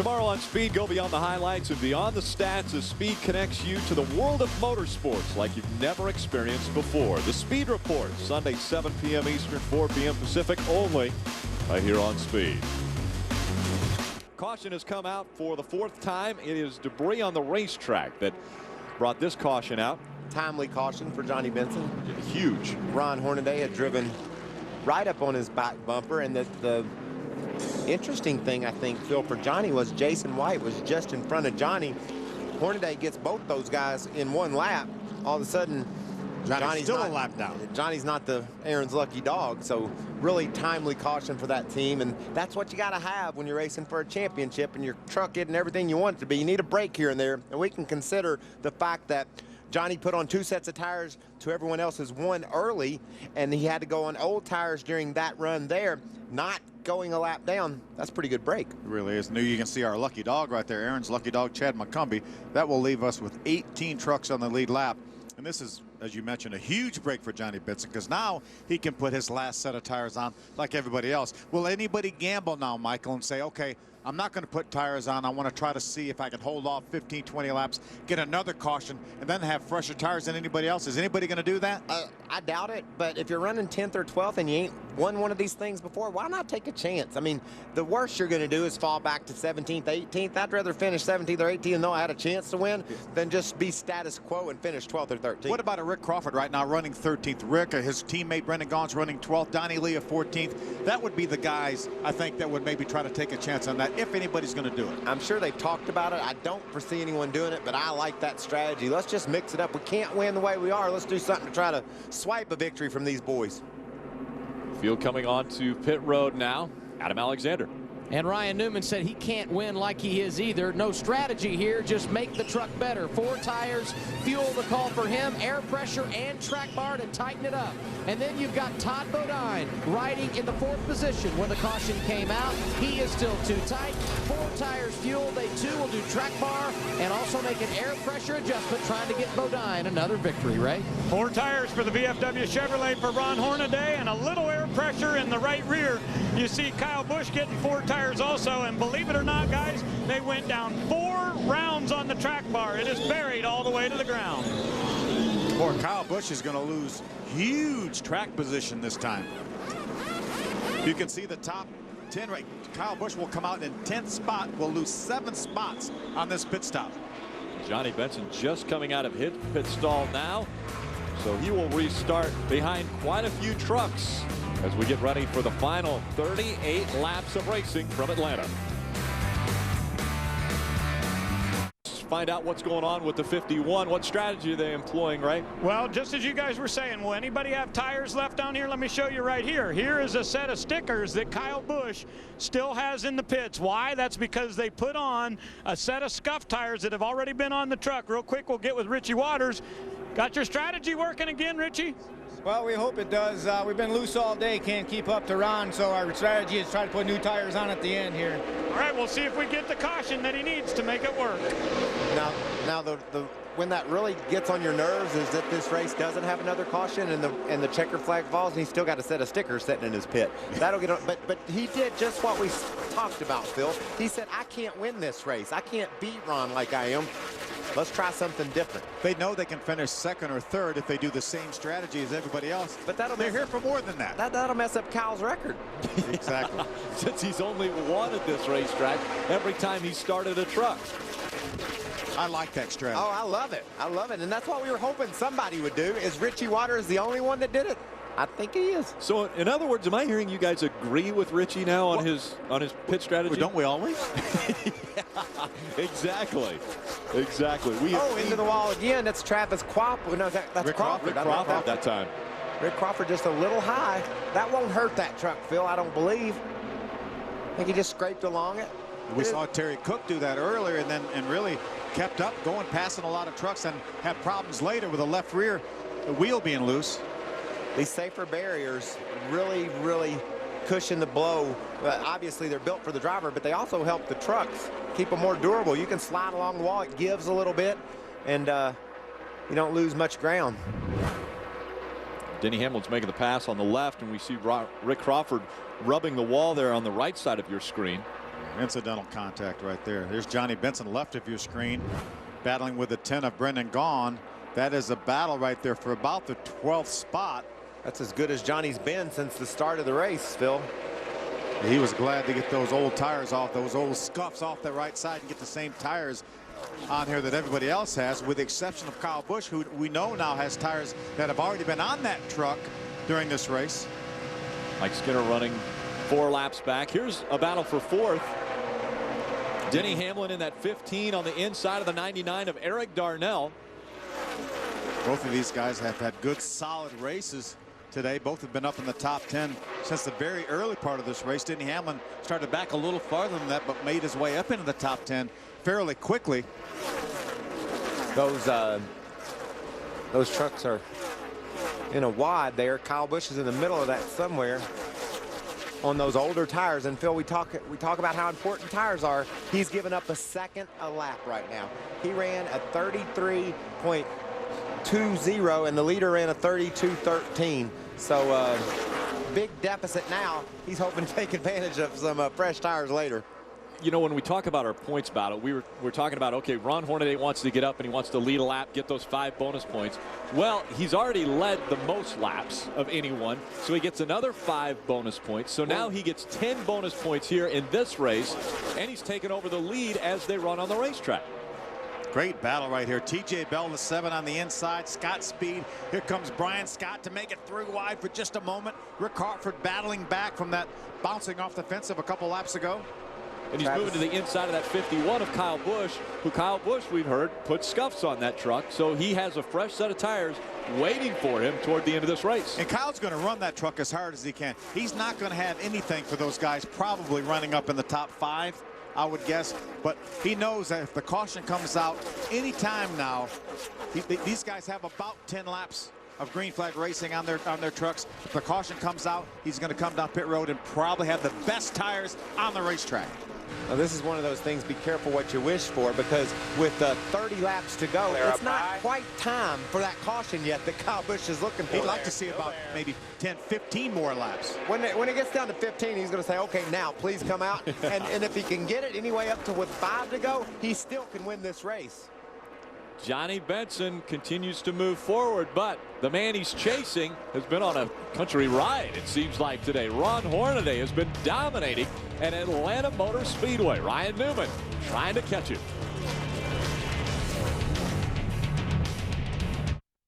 Tomorrow on Speed, go beyond the highlights and beyond the stats as Speed connects you to the world of motorsports like you've never experienced before. The Speed Report, Sunday 7 p.m. Eastern, 4 p.m. Pacific, only right here on Speed. Caution has come out for the 4th time. It is debris on the racetrack that brought this caution out. Timely caution for Johnny Benson. Huge. Ron Hornaday had driven right up on his back bumper, and the interesting thing, I think, Phil, for Johnny was Jason White was just in front of Johnny. Hornaday gets both those guys in one lap. All of a sudden, Johnny's still not, a lap down. Johnny's not the Aaron's lucky dog. So really timely caution for that team, and that's what you got to have when you're racing for a championship and your truck isn't everything you want it to be. You need a break here and there, and we can consider the fact that Johnny put on 2 sets of tires to everyone else's 1 early, and he had to go on old tires during that run there, not going a lap down. That's a pretty good break. It really is. New, you can see our lucky dog right there, Aaron's lucky dog, Chad McCumbee. That will leave us with 18 trucks on the lead lap. And this is, as you mentioned, a huge break for Johnny Benson, because now he can put his last set of tires on like everybody else. Will anybody gamble now, Michael, and say, okay, I'm not going to put tires on. I want to try to see if I can hold off 15, 20 laps, get another caution, and then have fresher tires than anybody else. Is anybody going to do that? I doubt it, but if you're running 10th or 12th and you ain't won one of these things before, why not take a chance? I mean, the worst you're going to do is fall back to 17th, 18th. I'd rather finish 17th or 18th and know I had a chance to win than just be status quo and finish 12th or 13th. What about a Rick Crawford right now running 13th? Rick, his teammate Brendan Gaughan's running 12th, Donnie Lee 14th. That would be the guys, I think, that would maybe try to take a chance on that, if anybody's going to do it. I'm sure they've talked about it. I don't foresee anyone doing it, but I like that strategy. Let's just mix it up. We can't win the way we are. Let's do something to try to swipe a victory from these boys. Field coming on to pit road now. Adam Alexander. And Ryan Newman said he can't win like he is either. No strategy here, just make the truck better. 4 tires, fuel the call for him, air pressure and track bar to tighten it up. And then you've got Todd Bodine riding in the 4th position when the caution came out. He is still too tight. 4 tires fuel, they too will do track bar and also make an air pressure adjustment trying to get Bodine another victory, right? 4 tires for the VFW Chevrolet for Ron Hornaday and a little air pressure in the right rear. You see Kyle Busch getting 4 tires also, and believe it or not, guys, they went down 4 rounds on the track bar. It is buried all the way to the ground. Poor Kyle Busch is going to lose huge track position this time. You can see the top 10 right. Kyle Busch will come out in 10th spot, will lose 7 spots on this pit stop. Johnny Benson just coming out of his pit stall now, so he will restart behind quite a few trucks as we get ready for the final 38 laps of racing from Atlanta. Let's find out what's going on with the 51. What strategy are they employing, right? Well, just as you guys were saying, will anybody have tires left down here? Let me show you right here. Here is a set of stickers that Kyle Busch still has in the pits. Why? That's because they put on a set of scuff tires that have already been on the truck. Real quick, we'll get with Richie Waters. Got your strategy working again, Richie? Well, we hope it does. We've been loose all day, can't keep up to Ron, so our strategy is try to put new tires on at the end here. All right, we'll see if we get the caution that he needs to make it work. Now when that really gets on your nerves is that this race doesn't have another caution and the checker flag falls and he's still got a set of stickers sitting in his pit. That'll get on, but he did just what we talked about, Phil. He said, I can't win this race. I can't beat Ron like I am. Let's try something different. They know they can finish 2nd or 3rd if they do the same strategy as everybody else. But they're here for more than that. That'll mess up Kyle's record. Exactly. Since he's only won at this racetrack every time he started a truck. I like that strategy. Oh, I love it. I love it. And that's what we were hoping somebody would do. Is Richie Waters the only one that did it? I think he is. So, in other words, am I hearing you guys agree with Richie now on his pit strategy? Don't we always? Yeah, exactly. Into the wall again. That's Travis Crawford. No, that's Rick Crawford. Crawford that time. Rick Crawford just a little high. That won't hurt that truck, Phil, I don't believe. I think he just scraped along it. We saw Terry Cook do that earlier and really kept up, passing a lot of trucks, and had problems later with the left rear wheel being loose. These safer barriers really cushion the blow. Obviously, they're built for the driver, but they also help the trucks keep them more durable. You can slide along the wall. It gives a little bit, and you don't lose much ground. Denny Hamlin's making the pass on the left, and we see Rick Crawford rubbing the wall there on the right side of your screen. incidental contact right there. Here's Johnny Benson, left of your screen, battling with the 10 of Brendan Gaughan. That is a battle right there for about the 12th spot. That's as good as Johnny's been since the start of the race, Phil. He was glad to get those old tires off, those old scuffs off the right side, and get the same tires on here that everybody else has, with the exception of Kyle Busch, who we know now has tires that have already been on that truck during this race. Mike Skinner running 4 laps back. Here's a battle for 4th. Denny Hamlin in that 15 on the inside of the 99 of Eric Darnell. Both of these guys have had good, solid races today. Both have been up in the top 10 since the very early part of this race. Denny Hamlin started back a little farther than that, but made his way up into the top 10 fairly quickly. Those trucks are in a wide there. Kyle Busch is in the middle of that somewhere on those older tires. And Phil, we talk about how important tires are. He's given up a second a lap right now. He ran a 33.20 and the leader ran a 32.13. So big deficit now. He's hoping to take advantage of some fresh tires later. You know, when we talk about our points battle, we're talking about, okay, Ron Hornaday wants to get up and he wants to lead a lap, get those 5 bonus points. Well, he's already led the most laps of anyone, so he gets another 5 bonus points. So now he gets 10 bonus points here in this race, and he's taken over the lead as they run on the racetrack. Great battle right here. TJ Bell, the 7 on the inside. Scott Speed. Here comes Brian Scott to make it through wide for just a moment. Rick Hartford battling back from that bouncing off the fence of a couple laps ago. And he's moving to the inside of that 51 of Kyle Busch, who Kyle Busch, we've heard, put scuffs on that truck. So he has a fresh set of tires waiting for him toward the end of this race. And Kyle's going to run that truck as hard as he can. He's not going to have anything for those guys probably running up in the top 5, I would guess. But he knows that if the caution comes out anytime now, these guys have about 10 laps of green flag racing on their trucks. If the caution comes out, he's going to come down pit road and probably have the best tires on the racetrack. Now, this is one of those things, be careful what you wish for, because with 30 laps to go, it's not quite time for that caution yet that Kyle Busch is looking for. He'd like to see about maybe 10, 15 more laps. When it gets down to 15, he's going to say, okay, now please come out. and if he can get it anyway up to with 5 to go, he still can win this race. Johnny Benson continues to move forward, but the man he's chasing has been on a country ride, it seems like, today. Ron Hornaday has been dominating at Atlanta Motor Speedway. Ryan Newman trying to catch him.